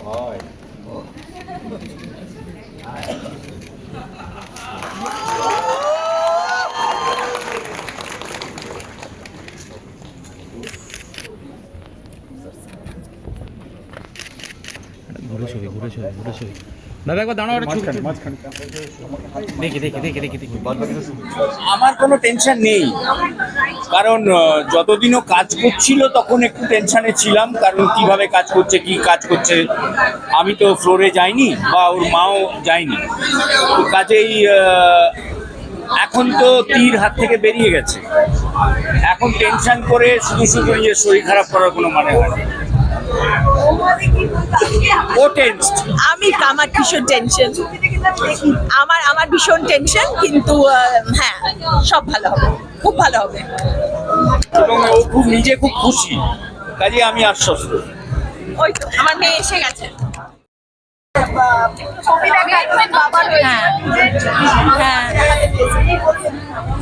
ঘুরে ছবি দাদা একবার দাঁড়াও, দেখি। আমার কোনো টেনশন নেই, কারণ যতদিনও কাজ করছিল তখন একটু টেনশনে ছিলাম, কারণ কিভাবে কাজ করছে, কি কাজ করছে। আমি তো ফ্লোরে যাইনি বা ওর মাও যায়নি, তো কাজেই এখন তো তীর হাত থেকে বেরিয়ে গেছে। এখন টেনশন করে শুধু নিজের শরীর খারাপ করার কোনো মানে হয় না। ও টেনশন, আমার ভীষণ টেনশন, আমার ভীষণ টেনশন, কিন্তু হ্যাঁ সব ভালো হবে, খুব ভালো হবে। এবং ও নিজে খুব খুশি, কাজে আমি আশ্বস্ত। ওই তো আমার মেয়ে এসে গেছে।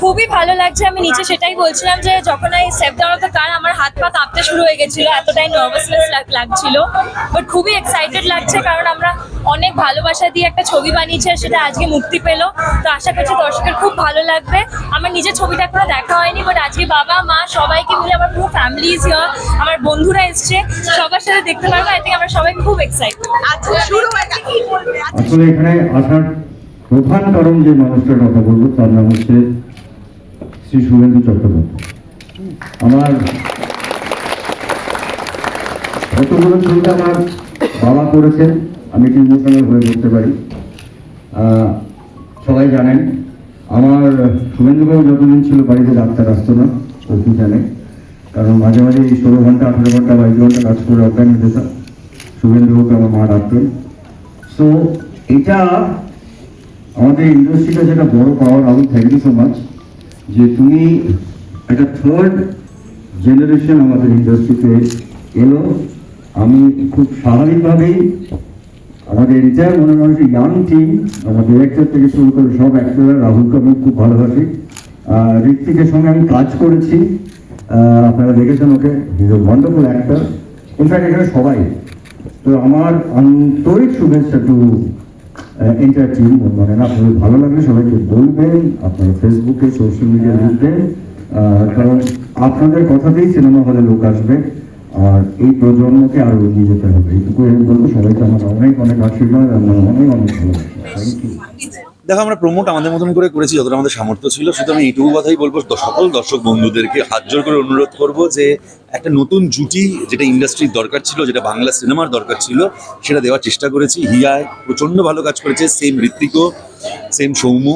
খুবই ভালো লাগছে। আমি নিচে সেটাই বলছিলাম যে যখন এই সেভ দেওয়ার কার আমার হাত পা কাঁপতে শুরু হয়ে গেছিল, এতটাই নার্ভাসনেস লাগছিল, বাট খুবই এক্সাইটেড লাগছে, কারণ আমরা অনেক ভালোবাসা দিয়ে একটা ছবি বানিয়েছি, সেটা আজকে মুক্তি পেলো। তো আশা করছি দর্শকের খুব ভালো লাগবে। আমার নিজের ছবিটা এখনো দেখা হয়নি, বাট আজকে বাবা মা সবাইকে মিলে, আমার পুরো ফ্যামিলি ইজ হিয়ার, আমার বন্ধুরা এসছে, সবার সাথে দেখতে পারবো। আই থিঙ্ক আমরা সবাই খুব এক্সাইটেড। আসলে এখানে আসার প্রধান কারণ যে মানুষটার কথা বলবো তার নাম হচ্ছে শ্রী শুভেন্দু চট্টোপাধ্যায়। আমার কতগুলো ছবিটা আমার বাবা করেছেন, আমি একটু ইমোশনাল হয়ে বলতে পারি। সবাই জানেন আমার শুভেন্দুবাবু যতদিন ছিল বাড়িতে ডাক্তার আসতো না, ও কি জানে, কারণ মাঝে মাঝে এই 16 ঘন্টা 18 ঘন্টা 22 ঘন্টা কাজ করে অজ্ঞান হয়ে যেতাম। শুভেন্দুবাবুকে আমার মা ডাকতেন। সো এটা আমাদের ইন্ডাস্ট্রিটা যেটা বড় power, Rahul thank you so much যে তুমি একটা থার্ড জেনারেশন আমাদের ইন্ডাস্ট্রিতে এলো। আমি খুব স্বাভাবিকভাবেই আমাদের এন্টায়ার মনে হয় ইয়াং টিম, আমার ডিরেক্টর থেকে শুরু করে সব অ্যাক্টররা, রাহুলকে আমি খুব ভালোবাসি। ঋত্বিকের সঙ্গে আমি কাজ করেছি, আপনারা দেখেছেন okay, is a wonderful actor. In fact এখানে সবাই, তো আমার আন্তরিক শুভেচ্ছা টু এন্টায়ার টিম। মানে আপনাদের ভালো লাগলে সবাইকে বলবেন, আপনারা ফেসবুকে সোশ্যাল মিডিয়া লিখবেন, কারণ আপনাদের কথাতেই সিনেমা হলে লোক আসবে। আর এই প্রজন্মকে আরো এগিয়ে যেতে হবে, এইটুকু আমি বলবো। সবাইকে আমার অনেক অনেক আশীর্বাদ, আমার অনেক অনেক ভালোবাসা। Thank you. দেখো, আমরা প্রমোট আমাদের মতন করে করেছি যতটা আমাদের সামর্থ্য ছিল। শুধু আমি এইটুকু কথাই বলবো, সকল দর্শক বন্ধুদেরকে হাত জোর করে অনুরোধ করবো যে একটা নতুন জুটি, যেটা ইন্ডাস্ট্রির দরকার ছিল, যেটা বাংলা সিনেমার দরকার ছিল, সেটা দেওয়ার চেষ্টা করেছি। হিয়ায় প্রচণ্ড ভালো কাজ করেছে, সেম ঋত্বিকও, সেম সৌম্য,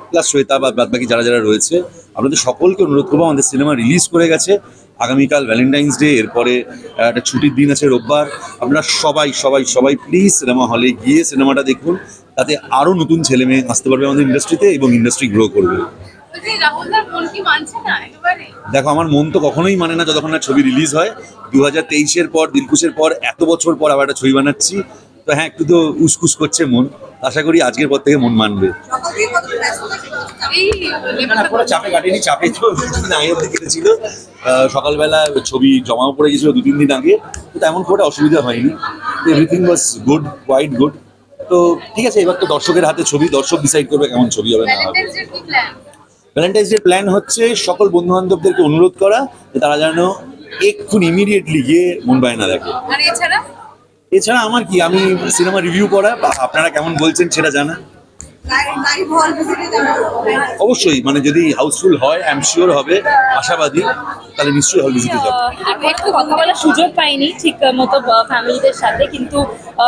প্লাস শ্বেতা বা বাদবাকি যারা যারা রয়েছে। আপনাদের সকলকে অনুরোধ করবো, আমাদের সিনেমা রিলিজ করে গেছে আগামীকাল ভ্যালেন্টাইন্স ডে, এরপরে একটা ছুটির দিন আছে রোববার। আপনারা সবাই সবাই সবাই প্লিজ সিনেমা হলে গিয়ে সিনেমাটা দেখুন, তাতে আরও নতুন ছেলে মেয়ে আসতে পারবে আমাদের ইন্ডাস্ট্রিতে এবং ইন্ডাস্ট্রি গ্রো করবে। দেখো, আমার মন তো কখনোই মানে না যতক্ষণ না ছবি রিলিজ হয়। 2023-এর পর, দিলকুশের পর, এত বছর পর আবার একটা ছবি বানাচ্ছি, তো হ্যাঁ একটু তো উসকুস করছে মন। আশা করি আজকের পর থেকে মন মানবে। চাপে কাটেনি, চাপে তো আগে অব্দি কেটেছিল। সকালবেলা ছবি জমাও পড়ে গেছিল 2-3 দিন আগে, তো তেমন খুব একটা অসুবিধা হয়নি। Everything was good, quite good. তো ঠিক আছে, এবার তো দর্শকের হাতে ছবি, দর্শক ডিসাইড করবে কেমন ছবি হবে না হবে। ভ্যালেন্টাইন্স ডে প্ল্যান হচ্ছে সকল বন্ধু বান্ধবদেরকে অনুরোধ করা যে তারা যেন এক্ষুনি ইমিডিয়েটলি গিয়ে মুম্বাই না দেখে। এছাড়া আমার কি, আমি সিনেমা রিভিউ করা, আপনারা কেমন বলছেন সেটা জানা। অবশ্যই, মানে যদি হাউসফুল হয়, আই এম শিওর হবে, আশাবাদী, তাহলে নিশ্চয়ই হল ভিজিটে যাবো। আমি একটু কথা বলার সুযোগ পাইনি ঠিক মতো ফ্যামিলিদের সাথে, কিন্তু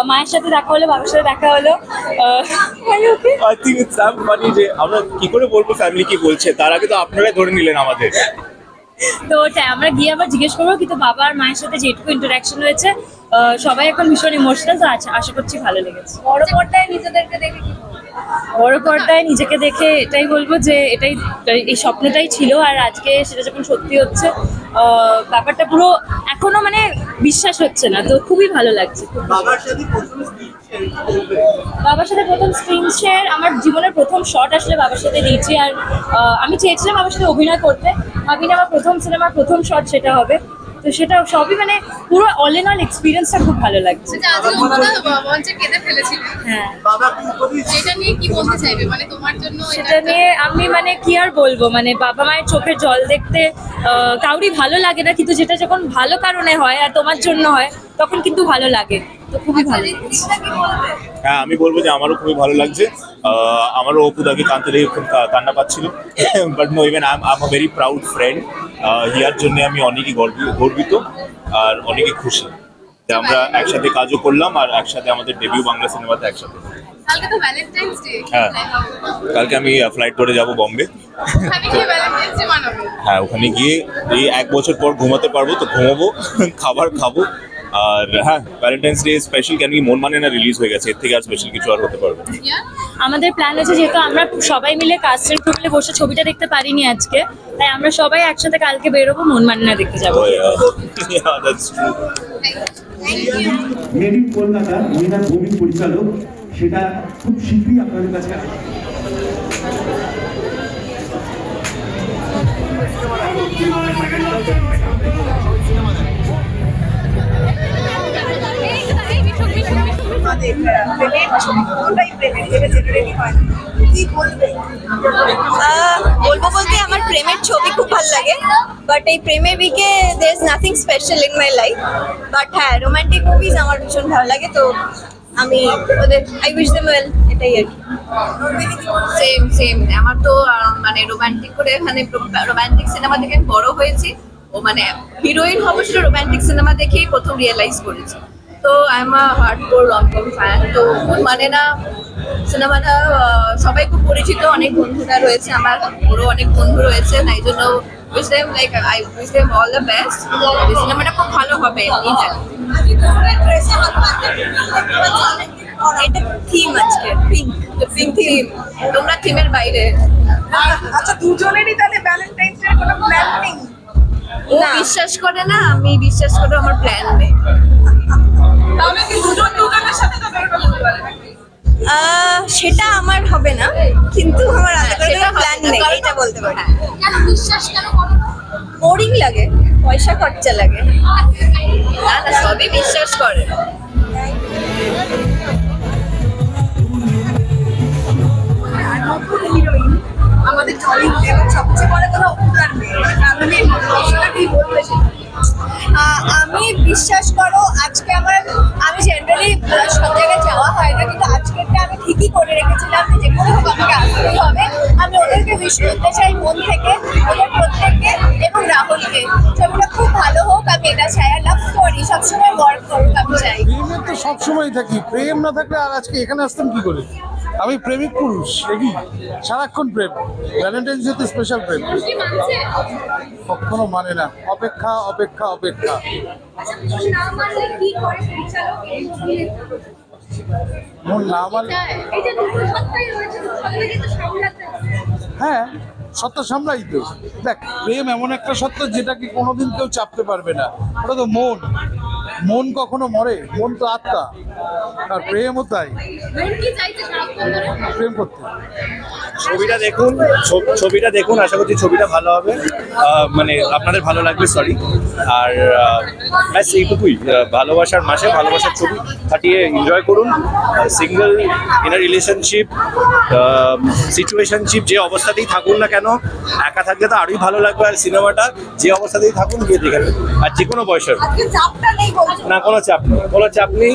মায়ের সাথে দেখা হলো, বাবার সাথে দেখা হলো। I think it's some funny যে আমরা কি করে বলবো ফ্যামিলি কি বলছে, তার আগে তো আপনারাই ধরে নিলেন আমাদের। তো ওটাই আমরা গিয়ে আবার জিজ্ঞেস করবো, কিন্তু বাবা আর মায়ের সাথে যেটুকু ইন্টারাকশন হয়েছে, সবাই এখন ভীষণ ইমোশনাল। তো আশা করছি ভালো লেগেছে। বড় পর্দায় নিজেদেরকে দেখে কি বড় পর্দায় নিজেকে দেখে এটাই বলবো যে এটাই, এই স্বপ্নটাই ছিল, আর আজকে সেটা যখন সত্যি হচ্ছে, ব্যাপারটা পুরো এখনো মানে বিশ্বাস হচ্ছে না। তো খুবই ভালো লাগছে। বাবার সাথে প্রথম স্ক্রিন শেয়ার, আমার জীবনের প্রথম শট আসলে বাবার সাথে দিয়েছি। আর আমি চেয়েছিলাম বাবার সাথে অভিনয় করতে, ভাবিনি আমার প্রথম সিনেমার প্রথম শট সেটা হবে। তো সেটা সবই মানে পুরো অল ইন অল এক্সপিরিয়েন্সটা খুব ভালো লাগছে। আচ্ছা, আজকে তোমরা মঞ্চে কেঁদে ফেলেছিলে, হ্যাঁ, যেটা নিয়ে কি বলতে চাইবে, মানে তোমার জন্য সেটা নিয়ে আমি মানে কি আর বলবো, মানে বাবা মায়ের চোখের জল দেখতে কাউরই ভালো লাগে না, কিন্তু যেটা যখন ভালো কারণে হয় আর তোমার জন্য হয় তখন কিন্তু ভালো লাগে, তো খুবই ভালো লেগেছে। হ্যাঁ, আমি বলবো যে আমারও খুবই ভালো লাগছে। আমারও অপুদাকে কাঁদতে দেখে খুব কান্না পাচ্ছিল, but no, even I am a very proud friend. Here জন্য আমি অনেকই গর্বিত আর অনেকই খুশি যে আমরা একসাথে কাজও করলাম আর একসাথে আমাদের ডেবিউ বাংলা সিনেমাতে একসাথে। কালকে তো ভ্যালেন্টাইন্স ডে, হ্যাঁ, কালকে আমি ফ্লাইট করে যাব বম্বে। ওখানে গিয়ে ভ্যালেন্টাইন্স ডে মানাবে? হ্যাঁ, ওখানে গিয়ে এই 1 বছর পর ঘুমাতে পারবো, তো ঘুমাবো, খাবার খাবো। আর হ্যাঁ, ভ্যালেন্টাইন্স ডে স্পেশাল কেন কি মন মানে না রিলিজ হয়ে গেছে, এর থেকে আর স্পেশাল কিছু আর হতে পারবে না। আমাদের প্ল্যান আছে, যেহেতু আমরা সবাই মিলে কাস্টের গ্রুপে বসে ছবিটা দেখতে পারিনি আজকে, তাই আমরা সবাই একসাথে কালকে বেরোবো, মন মানে না দেখতে যাবো। Yeah, that's true. Made in Kolkata মহিলা ভূমি পরিচালক, সেটা খুব শীঘ্রই আপনাদের কাছে আসবে। বলবো বলতে আমার প্রেমের ছবি খুব ভালো লাগে, বাট এই প্রেমের উইকে there is nothing special in my life, but হ্যাঁ রোমান্টিক মুভিজ আমার ভীষণ ভালো লাগে, তো আমি ওদের আই উইশ দেম ওয়েল, এটাই আর কি। সেম সেম আমার তো মানে রোমান্টিক করে, মানে রোমান্টিক সিনেমা দেখে আমি বড় হয়েছি। ও মানে হিরোইন হবো সেটা রোমান্টিক সিনেমা দেখেই প্রথম রিয়েলাইজ করেছি। তো I am a hardcore romcom fan. তো মানে না সিনেমাটা সবাই খুব পরিচিত, অনেক বন্ধুরা রয়েছে আমার, ওরও অনেক বন্ধু রয়েছে, তাই জন্য wish them like I wish them all the best. এই সিনেমাটা খুব ভালো হবে এমনি জানি। এটা থিম আজকে পিঙ্ক, পিঙ্ক থিম, তোমরা থিমের বাইরে। আচ্ছা দুজনেরই তাহলে ভ্যালেন্টাইন্স ডে কোনো প্ল্যান নেই? ও বিশ্বাস করে না, আমি বিশ্বাস করে আমার প্ল্যান নেই। তাহলে কি দুজন দুজনের সাথে তো বের করতে পারে নাকি? সেটা আমার হবে না, কিন্তু আমার আলাদা করে সেটা প্ল্যান হবে না, নেই, কারণ- এটা বলতে পারি। কেন বিশ্বাস কেন করো না? বোরিং লাগে, পয়সা খরচা লাগে। না না, সবই বিশ্বাস করে। নতুন হিরোইন আমাদের টলিউড, এবং সবচেয়ে বড় কথা অপুদার মেয়ে, ফ্যামিলি বিষয়টা কি বলবে সেটা? আমি বিশ্বাস করো আজকে আমি জেনারেলি সব জায়গায় যাওয়া হয় না, কিন্তু আজকেরটা আমি ঠিকই করে রেখেছিলাম যে যেখানে হোক আমাকে আসতেই হবে। আমি ওদেরকে উইশ করতে চাই মন থেকে, ওদের প্রত্যেককে এবং রাহুলকে। ছবিটা খুব ভালো হোক, আমি এটা চাই। আর লাভ স্টোরি সবসময় ওয়ার্ক করুক, আমি চাই। প্রেমে তো সবসময় থাকি, প্রেম না থাকলে আর আজকে এখানে আসতাম কি করে? আমি প্রেমিক পুরুষ, দেখি সারাক্ষণ প্রেম। ভ্যালেন্টাইন্স ডে তে স্পেশাল প্রেম কি মানছে? কখনো মানে না, অপেক্ষা অপেক্ষা অপেক্ষা। আচ্ছা, না মানলে কি করে পরিচালক এই অভিনেতা? মন না আমার, এই যে দুটো সত্তাই রয়েছে, দুটো সত্তাকে তো সামলাতে হবে। হ্যাঁ সত্য সামলাই তো। দেখ, প্রেম এমন একটা সত্য যেটাকে কোনোদিন কেউ চাপতে পারবে না। ওটা তো মন, মন কখনো মরে, মন তো আত্মা, আর প্রেমও তাই, মন কি চাইছে সারাক্ষণ ধরে? প্রেম করতে। ছবিটা দেখুন, আশা করছি ছবিটা ভালো হবে, মানে আপনাদের ভালো লাগবে, সরি। আর ব্যাস এইটুকুই, ভালোবাসার মাসে ভালোবাসার ছবি খাটিয়ে এনজয় করুন। Single, in a relationship, situationship, যে অবস্থাতেই থাকুন না কেন, একা থাকলে তো আরোই ভালো লাগবে। আর সিনেমাটা যে অবস্থাতেই থাকুন গিয়ে দেখে নেবেন, আর যে কোনো বয়সের। আজকে চাপটা নেই বলছো? না, কোনো চাপ নেই, কোনো চাপ নেই।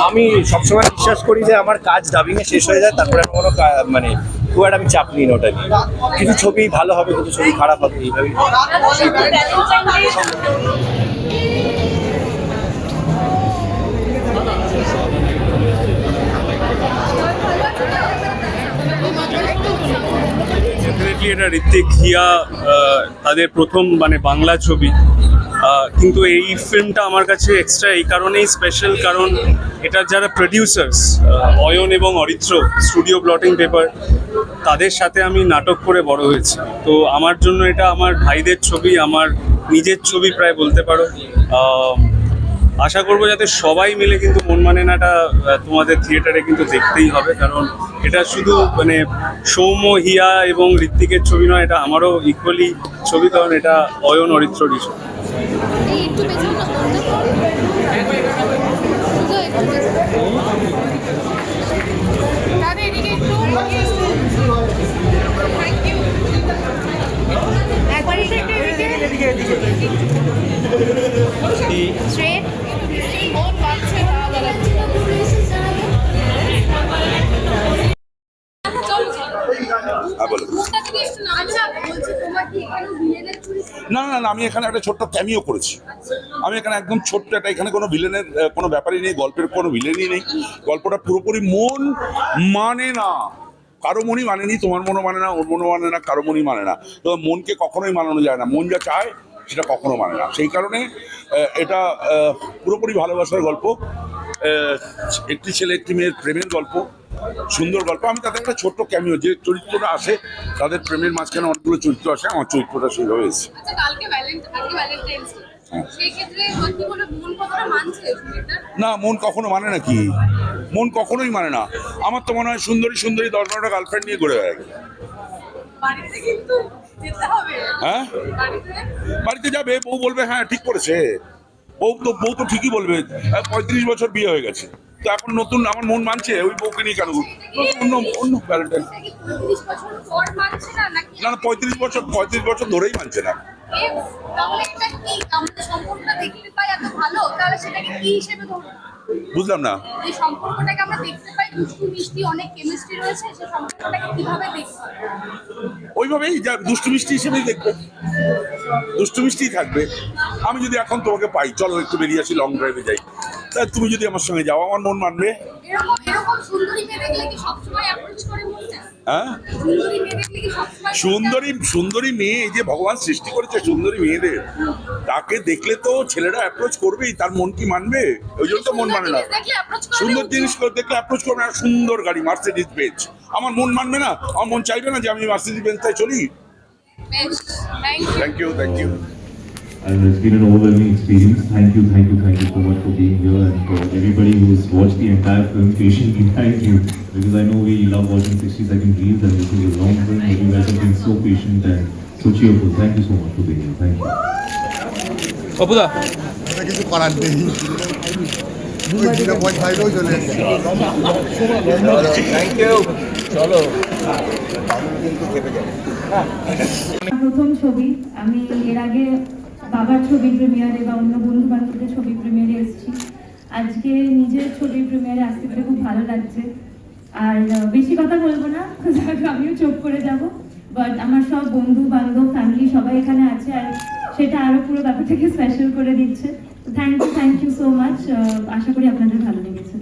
আমি সবসময় বিশ্বাস করি যে আমার কাজ ডাবিংয়ে শেষ হয়ে যায়, তারপরে আমি কোনো মানে খুব একটা আমি চাপ নিই না ওটা নিয়ে। কিছু ছবি ভালো হবে, কিছু ছবি খারাপ হবে, এইভাবেই। ডেফিনেটলি এটা ঋত্বিক হিয়া তাদের প্রথম মানে বাংলা ছবি, কিন্তু এই ফিল্মটা আমার কাছে এক্সট্রা এই কারণেই স্পেশাল, কারণ এটার যারা প্রডিউসার্স অয়ন এবং অরিত্র, স্টুডিও ব্লটিং পেপার, তাদের সাথে আমি নাটক করে বড় হয়েছি। তো আমার জন্য এটা আমার ভাইদের ছবি, আমার নিজের ছবি প্রায় বলতে পারো। আশা করবো যাতে সবাই মিলে কিন্তু মন মানে নাটা তোমাদের থিয়েটারে কিন্তু দেখতেই হবে, কারণ এটা শুধু মানে সৌম্য, হিয়া এবং ঋত্বিকের ছবি নয়, এটা আমারও ইকুয়ালি ছবি, কারণ এটা অয়ন অরিত্ররই ছবি। এই একটু স্ট্রেট মন মানছে না বলা না না না, আমি এখানে একটা ছোট্ট ক্যামিও করেছি। আমি এখানে একদম ছোট্ট একটা, এখানে কোনো ভিলেনের কোনো ব্যাপারই নেই, গল্পের কোনো ভিলেনই নেই। গল্পটা পুরোপুরি মন মানে না, কারো মনই মানেনি, তোমার মনও মানে না, ওর মনও মানে না, কারো মনই মানে না। তো মনকে কখনোই মানানো যায় না, মন যা চায় সেটা কখনো মানে না। সেই কারণে এটা পুরোপুরি ভালোবাসার গল্প, একটি ছেলে একটি মেয়ের প্রেমের গল্প, সুন্দর গল্প। আমি তাদের একটা ছোট্ট ক্যামিও, যে চরিত্রটা আসে তাদের প্রেমের মাঝখানে অনেকগুলো চরিত্র আসে, আমার চরিত্রটা সেইভাবে এসেছে। না, মন কখনো মানে না, কি মন কখনোই মানে না। আমার তো মনে হয় সুন্দরী সুন্দরী 10-12টা গার্লফ্রেন্ড নিয়ে ঘুরে বেড়ায়। হ্যাঁ, বাড়িতে যাবে, বউ বলবে হ্যাঁ ঠিক করেছে, বউ তো ঠিকই বলবে, 35 বছর বিয়ে হয়ে গেছে, তো এখন নতুন আমার মন মানছে, ওই বউকে নিয়ে কেন অন্য ভ্যালেন্টাইন। না না, 35 বছর ধরেই মানছে না। বুঝলাম না, ওইভাবেই যা দুষ্টু মিষ্টি হিসেবেই দেখবে, দুষ্টু মিষ্টিই থাকবে। আমি যদি এখন তোমাকে পাই, চলো একটু বেরিয়ে আসি, লং ড্রাইভে যাই, তা তুমি যদি আমার সঙ্গে যাও, আমার মন মানবে। হ্যাঁ, সুন্দরী মেয়ে, এই যে ভগবান সৃষ্টি করেছে সুন্দরী মেয়েদের, তাকে দেখলে তো ছেলেরা অ্যাপ্রোচ করবেই, তার মন কি মানবে? ওই জন্য তো মন মানে না। সুন্দর জিনিস দেখলে অ্যাপ্রোচ করবে না। সুন্দর গাড়ি মার্সিডিজ বেঞ্চ, আমার মন মানবে না? আমার মন চাইবে না যে আমি মার্সিডিজ বেঞ্চটাই চলি? Thank you. And it's been an overwhelming experience. Thank you so much for being here, and for everybody who's watched the entire film patiently. Thank you, because I know we love watching 60-second reels, and this is a long film, but you guys have been so patient and so cheerful. Thank you so much for being here. Thank you. অপুদা, কিছু করার নেই, চলে এসেছে। প্রথম ছবি, আমি এর আগে বাবার ছবি প্রিমিয়ারে বা অন্য বন্ধু বান্ধবদের ছবি প্রিমিয়ারে এসেছি, আজকে নিজের ছবি প্রিমিয়ারে আসতে পেরে খুব ভালো লাগছে। আর বেশি কথা বলবো না, আমিও চোখ করে যাব, বাট আমার সব বন্ধু বান্ধব ফ্যামিলি সবাই এখানে আছে, আর সেটা আরো পুরো ব্যাপারটাকে স্পেশাল করে দিচ্ছে। Thank you so much. আশা করি আপনাদের ভালো লেগেছে।